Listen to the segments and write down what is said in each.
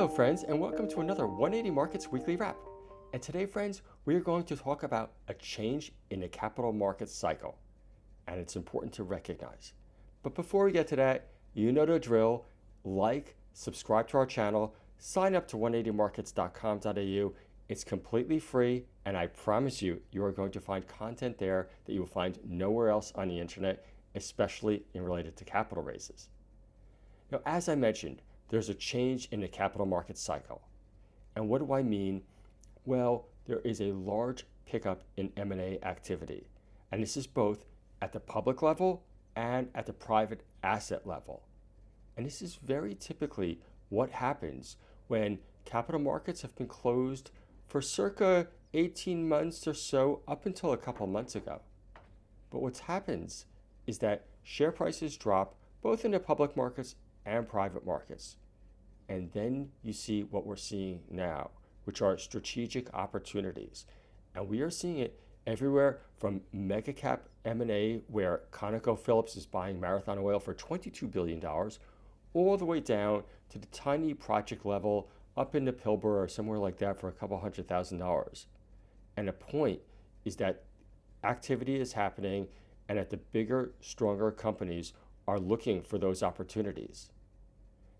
Hello friends, and welcome to another 180 Markets Weekly Wrap. And today friends, we are going to talk about a change in the capital markets cycle. And it's important to recognize. But before we get to that, you know the drill. Like, subscribe to our channel, sign up to 180markets.com.au. It's completely free, and I promise you, you are going to find content there that you will find nowhere else on the internet, especially in related to capital raises. Now, as I mentioned, there's a change in the capital market cycle. And what do I mean? Well, there is a large pickup in M&A activity. And this is both at the public level and at the private asset level. And this is very typically what happens when capital markets have been closed for circa 18 months or so, up until a couple months ago. But what happens is that share prices drop both in the public markets and private markets. And then you see what we're seeing now, which are strategic opportunities. And we are seeing it everywhere from mega cap M&A, where ConocoPhillips is buying Marathon Oil for $22 billion, all the way down to the tiny project level up in the Pilbara or somewhere like that for a couple $100,000. And the point is that activity is happening, and that the bigger, stronger companies are looking for those opportunities.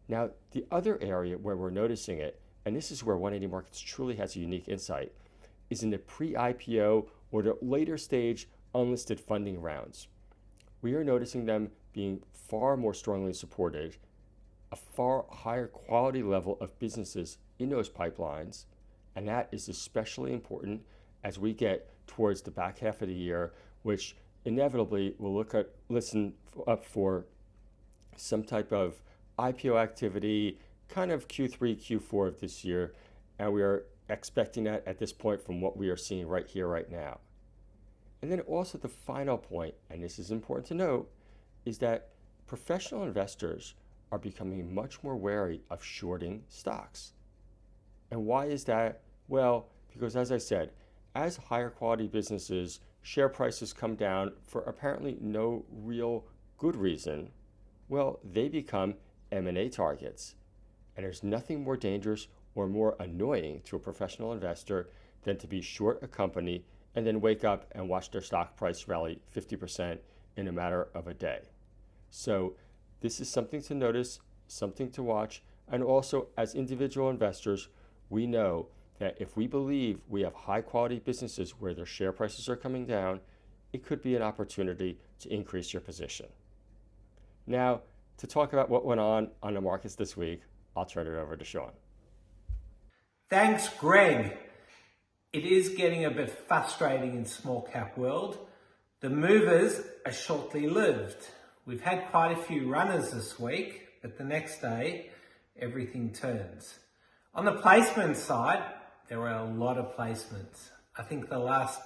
Now, the other area where we're noticing it, and this is where 180 Markets truly has a unique insight, is in the pre-IPO or the later stage unlisted funding rounds. We are noticing them being far more strongly supported, a far higher quality level of businesses in those pipelines, and that is especially important as we get towards the back half of the year, which inevitably will listen up for some type of IPO activity, kind of Q3, Q4 of this year, and we are expecting that at this point from what we are seeing right here, right now. And then also the final point, and this is important to note, is that professional investors are becoming much more wary of shorting stocks. And why is that? Well, because as I said, as higher quality businesses, share prices come down for apparently no real good reason, well, they become M&A targets. And there's nothing more dangerous or more annoying to a professional investor than to be short a company and then wake up and watch their stock price rally 50% in a matter of a day. So this is something to notice, something to watch, and also as individual investors, we know that if we believe we have high quality businesses where their share prices are coming down, it could be an opportunity to increase your position. Now, to talk about what went on the markets this week, I'll turn it over to Sean. Thanks, Greg. It is getting a bit frustrating in small cap world. The movers are shortly lived. We've had quite a few runners this week, but the next day, everything turns. On the placement side, there were a lot of placements. I think the last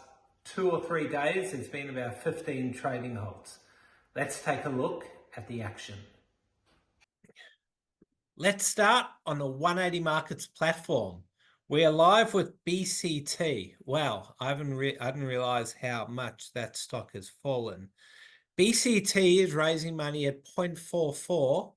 2 or 3 days, there's been about 15 trading holds. Let's take a look at the action. Let's start on the 180 Markets platform. We are live with BCT. Wow, I didn't realize how much that stock has fallen. BCT is raising money at 0.44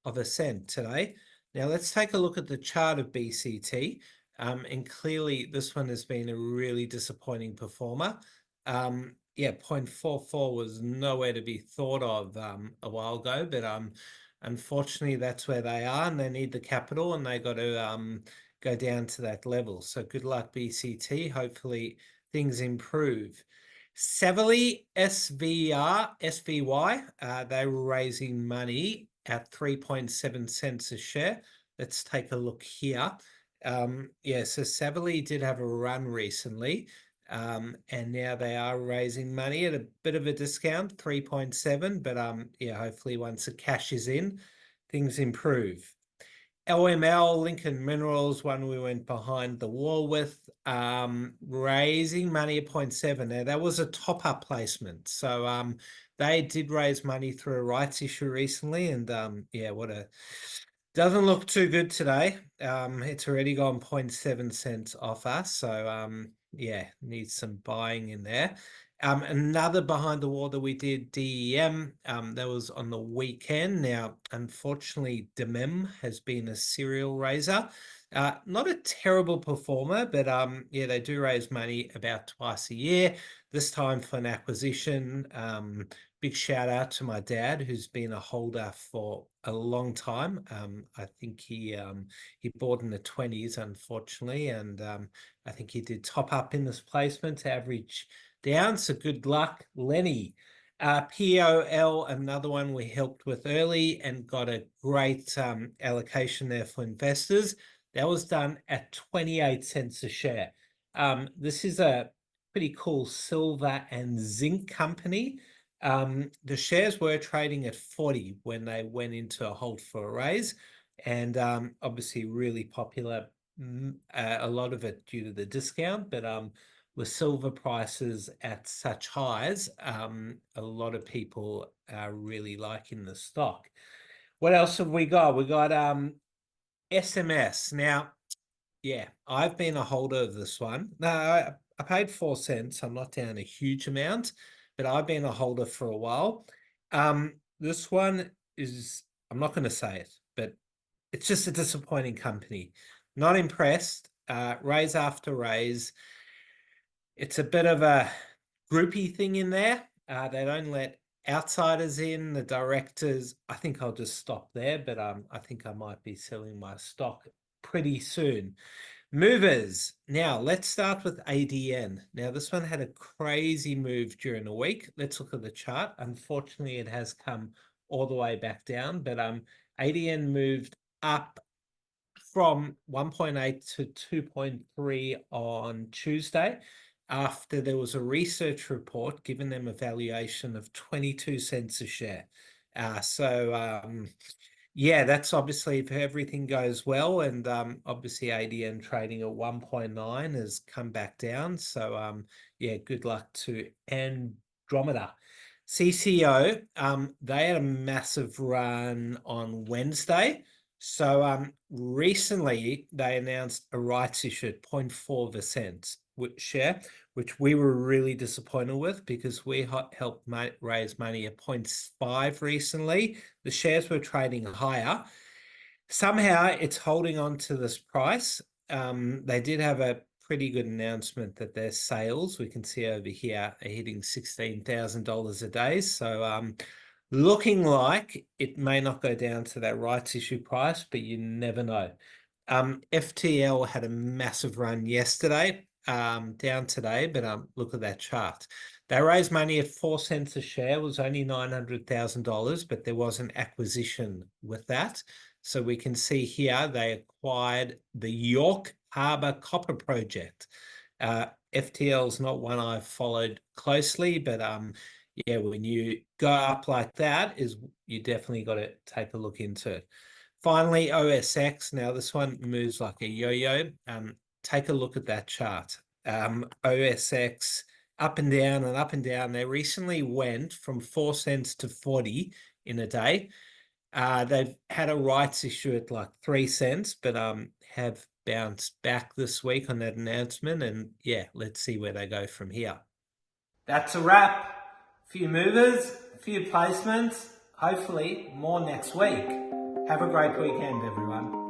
of a cent today. Now let's take a look at the chart of BCT. And clearly this one has been a really disappointing performer. 0.44 was nowhere to be thought of a while ago, but unfortunately that's where they are, and they need the capital, and they got to go down to that level. So good luck, BCT. Hopefully things improve. Savily SVY, they were raising money at 3.7 cents a share. Let's take a look here. So Savily did have a run recently, and now they are raising money at a bit of a discount, 3.7, but hopefully once the cash is in, things improve. LML, Lincoln Minerals, one we went behind the wall with, raising money at 0.7. Now that was a top-up placement, so they did raise money through a rights issue recently, and doesn't look too good today. It's already gone 0.7 cents off us, so needs some buying in there. Another behind the wall that we did, DEM, that was on the weekend. Now, unfortunately, DEMEM has been a serial raiser. Not a terrible performer, but yeah, they do raise money about twice a year. This time for an acquisition. Big shout out to my dad, who's been a holder for a long time. I think he bought in the 20s, unfortunately, and I think he did top up in this placement to average down. So good luck, Lenny. POL, another one we helped with early and got a great allocation there for investors. That was done at 28 cents a share. This is a pretty cool silver and zinc company. The shares were trading at 40 when they went into a hold for a raise, and obviously really popular. A lot of it due to the discount, but with silver prices at such highs, a lot of people are really liking the stock. What else have we got? We got SMS. Now, yeah, I've been a holder of this one. No, I paid 4 cents. I'm not down a huge amount, but I've been a holder for a while. This one is, I'm not going to say it, but it's just a disappointing company. Not impressed. Raise after raise. It's a bit of a groupie thing in there. They don't let outsiders in, the directors. I think I'll just stop there, but I think I might be selling my stock pretty soon. Movers. Now, let's start with ADN. Now, this one had a crazy move during the week. Let's look at the chart. Unfortunately, it has come all the way back down, but ADN moved up from 1.8 to 2.3 on Tuesday after there was a research report giving them a valuation of 22 cents a share. Yeah, that's obviously if everything goes well, and obviously ADN trading at 1.9 has come back down. So yeah, good luck to Andromeda. CCO, they had a massive run on Wednesday. So recently they announced a rights issue at 0.4% share, which we were really disappointed with because we helped raise money at 0.5 recently. The shares were trading higher. Somehow it's holding on to this price. They did have a pretty good announcement that their sales, we can see over here, are hitting $16,000 a day. So looking like it may not go down to that rights issue price, but you never know. FTL had a massive run yesterday, down today, but look at that chart. They raised money at 4 cents a share, was only $900,000, but there was an acquisition with that. So we can see here they acquired the York Harbour Copper Project. FTL is not one I've followed closely, but yeah, when you go up like that, is you definitely got to take a look into it. Finally, OSX. Now this one moves like a yo-yo. Take a look at that chart. OSX up and down and up and down. They recently went from 4 cents to 40 in a day. They've had a rights issue at like 3 cents, but have bounced back this week on that announcement. And yeah, let's see where they go from here. That's a wrap. Few movers, few placements, hopefully more next week. Have a great weekend, everyone.